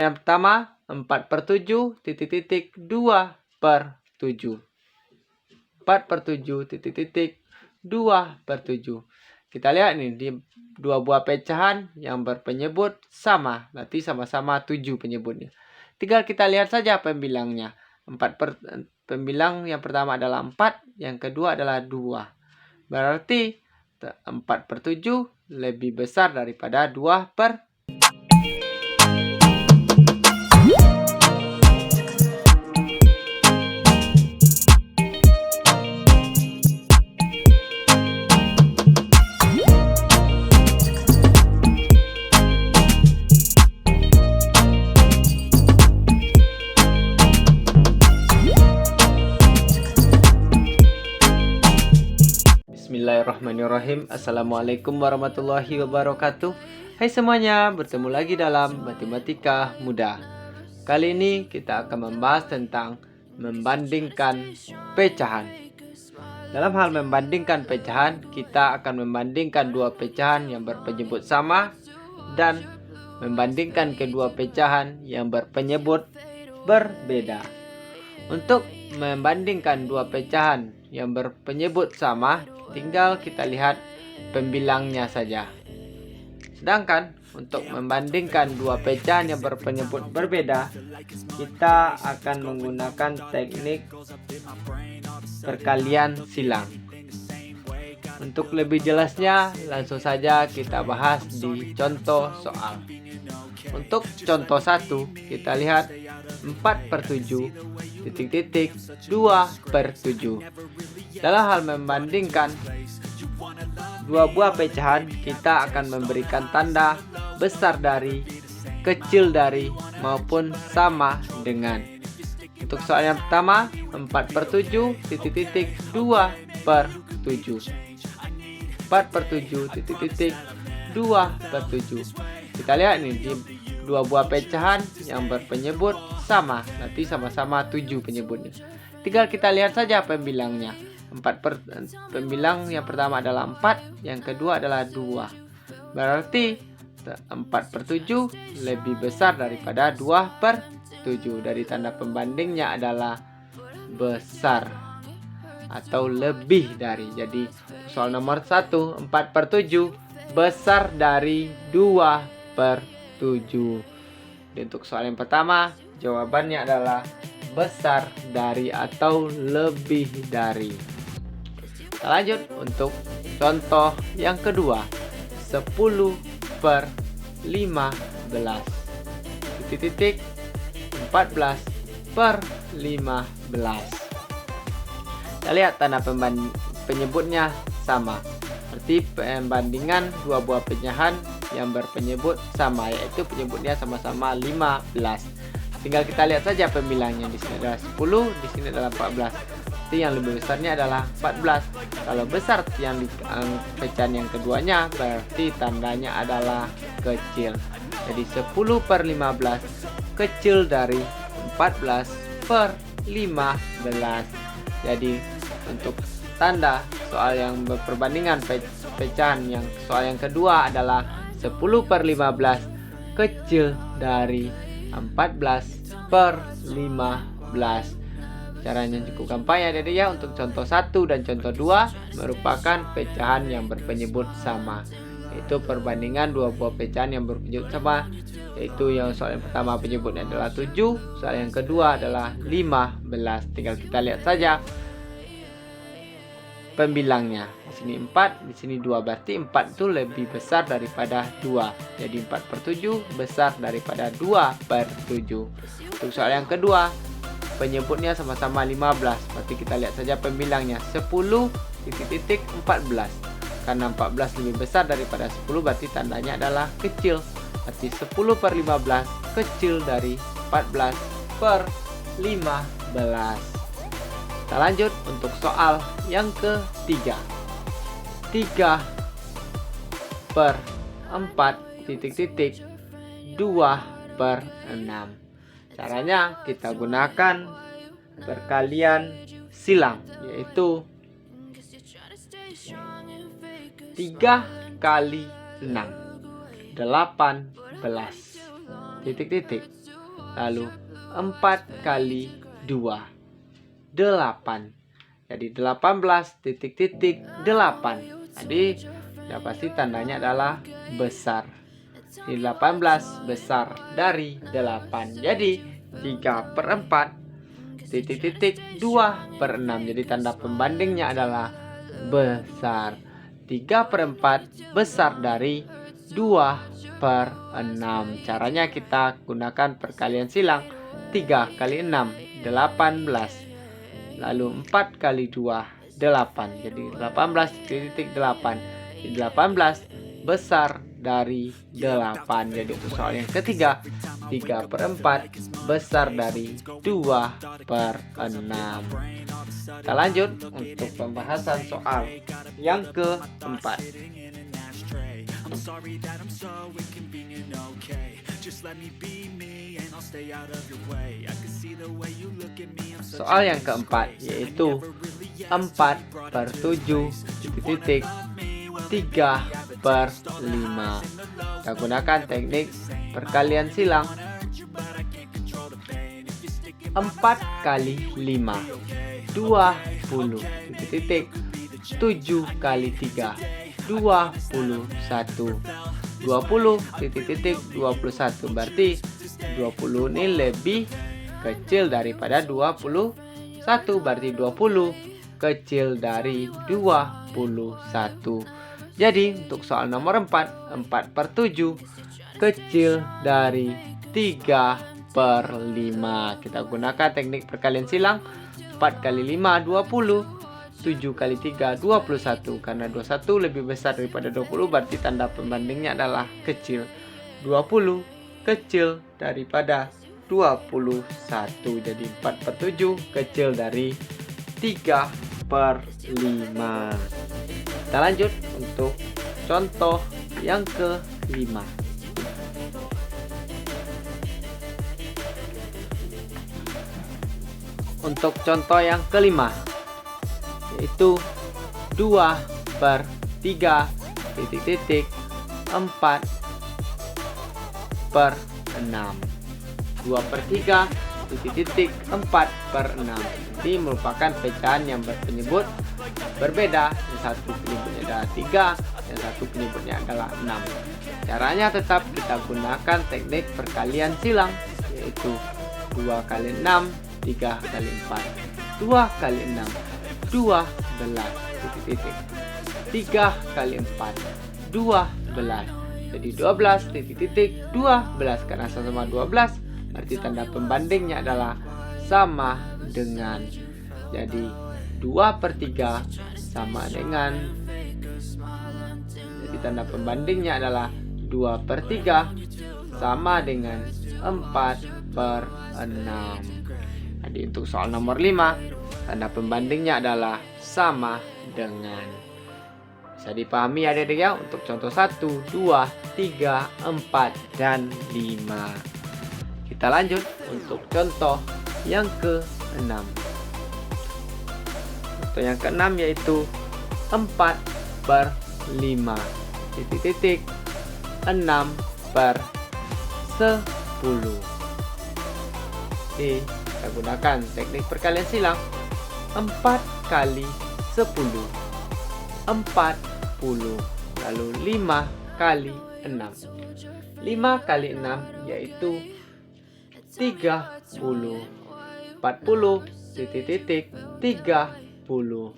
Yang pertama 4/7 titik titik 2/7. 4/7 titik titik 2/7. Kita lihat nih di dua buah pecahan yang berpenyebut sama, berarti sama-sama 7 penyebutnya. Tinggal kita lihat saja pembilangnya. Pembilang yang pertama adalah 4, yang kedua adalah 2. Berarti 4/7 lebih besar daripada 2/7. Bismillahirrahmanirrahim. Assalamualaikum warahmatullahi wabarakatuh. Hai semuanya, bertemu lagi dalam Matematika Mudah. Kali ini kita akan membahas tentang membandingkan pecahan. Dalam hal membandingkan pecahan, kita akan membandingkan dua pecahan yang berpenyebut sama dan membandingkan kedua pecahan yang berpenyebut berbeda. Untuk membandingkan dua pecahan yang berpenyebut sama, tinggal kita lihat pembilangnya saja. Sedangkan untuk membandingkan dua pecahan yang berpenyebut berbeda, kita akan menggunakan teknik perkalian silang. Untuk lebih jelasnya, langsung saja kita bahas di contoh soal. Untuk contoh 1, kita lihat 4/7 titik titik 2/7. Dalam hal membandingkan dua buah pecahan, kita akan memberikan tanda besar dari, kecil dari, maupun sama dengan. Untuk soal yang pertama 4/7 titik titik 2/7. 4/7 titik titik 2/7. Kita lihat nih di dua buah pecahan yang berpenyebut sama, nanti sama-sama 7 penyebutnya. Tinggal kita lihat saja pembilangnya. Pembilang yang pertama adalah 4, yang kedua adalah 2. Berarti 4/7 lebih besar daripada 2/7. Dari tanda pembandingnya adalah besar atau lebih dari. Jadi soal nomor 1, 4/7 besar dari 2/7. Untuk soal yang pertama, jawabannya adalah besar dari atau lebih dari. Kita lanjut untuk contoh yang kedua, 10/15 titik 14/15. Kita lihat tanda penyebutnya sama, seperti pembandingan dua buah pecahan yang berpenyebut sama, yaitu penyebutnya sama-sama 15. Tinggal kita lihat saja pembilangnya. Di sini adalah 10, di sini adalah 14. Jadi yang lebih besarnya adalah 14. Kalau besar yang di pecahan yang keduanya, berarti tandanya adalah kecil. Jadi 10/15 kecil dari 14/15. Jadi untuk tanda soal yang berperbandingan pecahan yang soal yang kedua adalah 10/15 kecil dari 14/15. Caranya cukup gampang ya Dede ya. Untuk contoh 1 dan contoh 2 merupakan pecahan yang berpenyebut sama, yaitu perbandingan dua buah pecahan yang berpenyebut sama, yaitu yang soal yang pertama penyebutnya adalah 7, soal yang kedua adalah 15. Tinggal kita lihat saja pembilangnya. Di sini 4, di sini 2, berarti 4 itu lebih besar daripada 2. Jadi 4/7 besar daripada 2/7. Untuk soal yang kedua, penyebutnya sama-sama 15. Berarti kita lihat saja pembilangnya, 10/14. Karena 14 lebih besar daripada 10, berarti tandanya adalah kecil. Berarti 10/15 kecil dari 14/15. Kita lanjut untuk soal yang ketiga, 3/4 titik titik 2/6. Caranya kita gunakan perkalian silang, yaitu 3 kali 6, 18 titik titik lalu 4 kali 2, 8. Jadi 18,8. Jadi ya pasti tandanya adalah besar. Di 18 besar dari 8. Jadi 3/4 2/6. Jadi tanda pembandingnya adalah besar. 3/4 besar dari 2/6. Caranya kita gunakan perkalian silang. 3 kali 6, 18. Lalu 4 kali 2, 8. Jadi 18,8. 18 besar dari 8. Jadi untuk soal yang ketiga, 3/4 besar dari 2/6. Kita lanjut untuk pembahasan soal yang keempat. Soal yang keempat yaitu 4/7 titik 3/5. Kita gunakan teknik perkalian silang. 4 kali 5, 20 titik 7 kali 3, 21. 20 titik 21 berarti 20 ini lebih kecil daripada 21, berarti 20 kecil dari 21. Jadi untuk soal nomor 4, 4/7 kecil dari 3/5. Kita gunakan teknik perkalian silang. 4 kali 5, 20. 7 kali 3, 21. Karena 21 lebih besar daripada 20, berarti tanda pembandingnya adalah kecil. 20 kecil daripada 21. Jadi 4/7 kecil dari 3/5. Kita lanjut untuk contoh yang kelima. Untuk contoh yang kelima yaitu 2/3 titik 4/6. 2/3 titik 4/6. Ini merupakan pecahan yang berpenyebut berbeda. Yang satu penyebutnya adalah 3, yang satu penyebutnya adalah 6. Caranya tetap kita gunakan teknik perkalian silang, yaitu 2 kali 6, 3 kali 4. 2 kali 6, 12 titik. 3 kali 4, 12. Jadi 12 titik 12. Karena sama 12, berarti tanda pembandingnya adalah sama dengan. Jadi 2/3 sama dengan, jadi tanda pembandingnya adalah 2/3 sama dengan 4/6. Jadi untuk soal nomor 5, tanda pembandingnya adalah sama dengan. Bisa dipahami adik-adik ya untuk contoh 1, 2, 3, 4, dan 5. Kita lanjut untuk contoh yang ke-6. Contoh yang ke-6 yaitu 4/5 titik 6/10. Oke, kita gunakan teknik perkalian silang. 4 kali 10, 40. Lalu 5 kali 6. 5 kali 6 yaitu 30. 40 titik 30.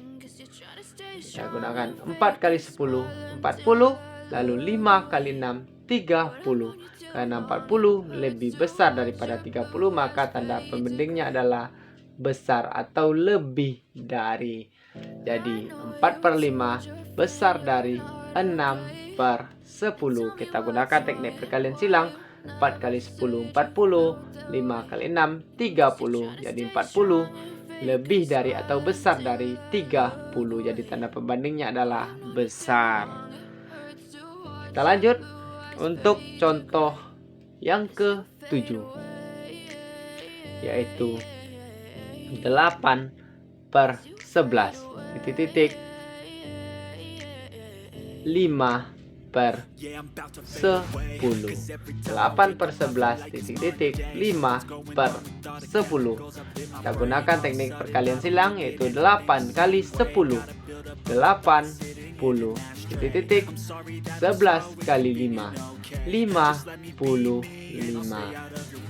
Kita gunakan 4 kali 10, 40. Lalu 5 kali 6, 30. Karena 40 lebih besar daripada 30, maka tanda pembandingnya adalah besar atau lebih dari. Jadi 4/5 besar dari 6/10. Kita gunakan teknik perkalian silang. 4 kali 10, 40. 5 kali 6, 30. Jadi 40 lebih dari atau besar dari 30. Jadi tanda pembandingnya adalah besar. Kita lanjut untuk contoh yang ke-7, yaitu 8/11 titik 5 per 10. 8 per 11 titik-titik 5 per 10. Kita gunakan teknik perkalian silang, yaitu 8 kali 10. 80 titik-titik 11 kali 5 55.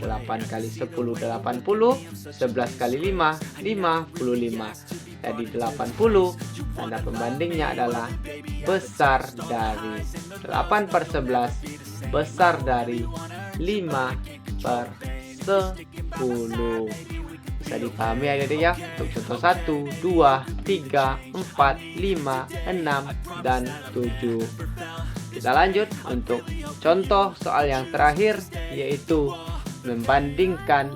8 kali 10 80, 11 kali 5 55. Jadi 80, tanda pembandingnya adalah besar dari 8 per 11 besar dari 5 per 10. Bisa dipahami adik-adik ya, untuk contoh 1, 2, 3, 4, 5, 6, dan 7. Kita lanjut untuk contoh soal yang terakhir, yaitu membandingkan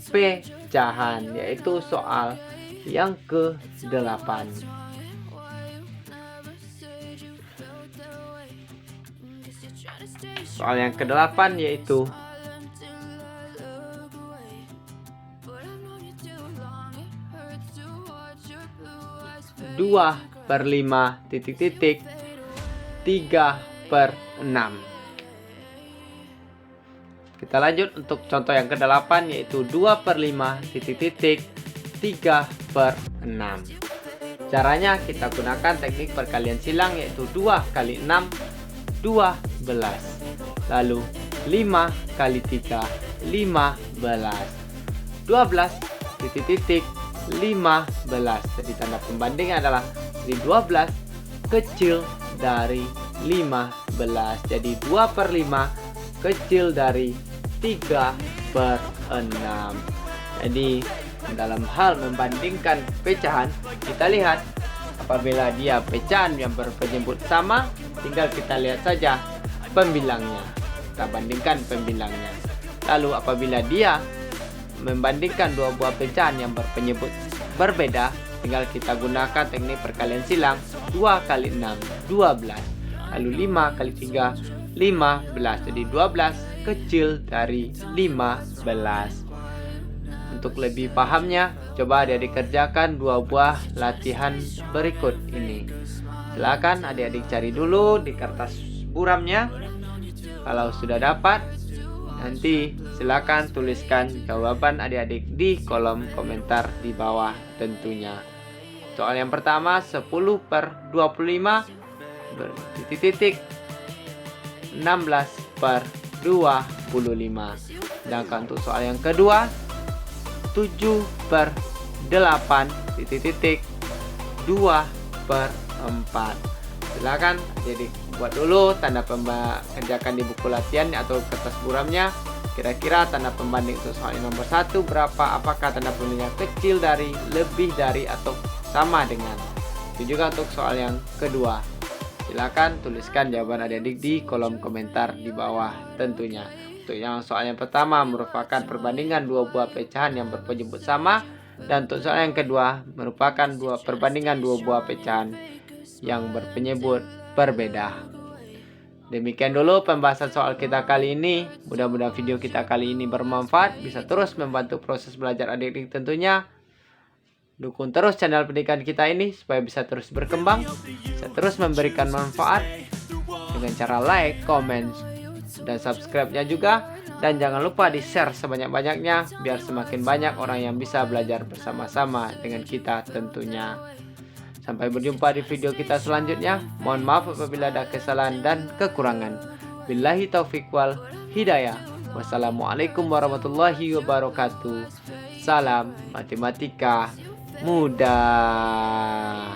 pecahan, yaitu soal yang ke-8. Soal yang ke-8 yaitu 2 per 5 titik-titik 3 per 6. Kita lanjut untuk contoh yang ke-8, yaitu 2 per 5 titik-titik 3 per 6. Caranya kita gunakan teknik perkalian silang, yaitu 2 kali 6 12. Lalu 5 kali 3 15. 12 titik-titik 15. Jadi tanda pembanding adalah di 12 kecil dari 15. Jadi 2 per 5 kecil dari 3 per 6. Jadi dalam hal membandingkan pecahan, kita lihat apabila dia pecahan yang berpenyebut sama, tinggal kita lihat saja pembilangnya. Kita bandingkan pembilangnya. Lalu apabila dia membandingkan dua buah pecahan yang berpenyebut berbeda, tinggal kita gunakan teknik perkalian silang. 2 kali 6 12. Lalu 5 kali 3 15. Jadi 12 kecil dari 15. Untuk lebih pahamnya, coba adik-adik kerjakan dua buah latihan berikut ini. Silakan adik-adik cari dulu di kertas buramnya. Kalau sudah dapat, nanti silakan tuliskan jawaban adik-adik di kolom komentar di bawah tentunya. Soal yang pertama, 10 per 25 titik-titik 16 per 25. Sedangkan untuk soal yang kedua, 7 per 8 titik-titik 2 per 4. Silakan jadi buat dulu tanda kerjakan di buku latihan atau kertas buramnya. Kira-kira tanda pembanding untuk soal nomor 1 berapa? Apakah tanda pembandingnya kecil dari, lebih dari, atau sama dengan? Itu juga untuk soal yang kedua. Silakan tuliskan jawaban adik-adik di kolom komentar di bawah tentunya. Untuk yang soal yang pertama merupakan perbandingan dua buah pecahan yang berpenyebut sama, dan untuk soal yang kedua merupakan perbandingan dua buah pecahan yang berpenyebut berbeda. Demikian dulu pembahasan soal kita kali ini. Mudah-mudahan video kita kali ini bermanfaat, bisa terus membantu proses belajar adik-adik tentunya. Dukung terus channel pendidikan kita ini supaya bisa terus berkembang, bisa terus memberikan manfaat dengan cara like, comment, dan subscribe-nya juga. Dan jangan lupa di-share sebanyak-banyaknya biar semakin banyak orang yang bisa belajar bersama-sama dengan kita tentunya. Sampai berjumpa di video kita selanjutnya. Mohon maaf apabila ada kesalahan dan kekurangan. Billahi taufiq wal hidayah. Wassalamualaikum warahmatullahi wabarakatuh. Salam matematika mudah.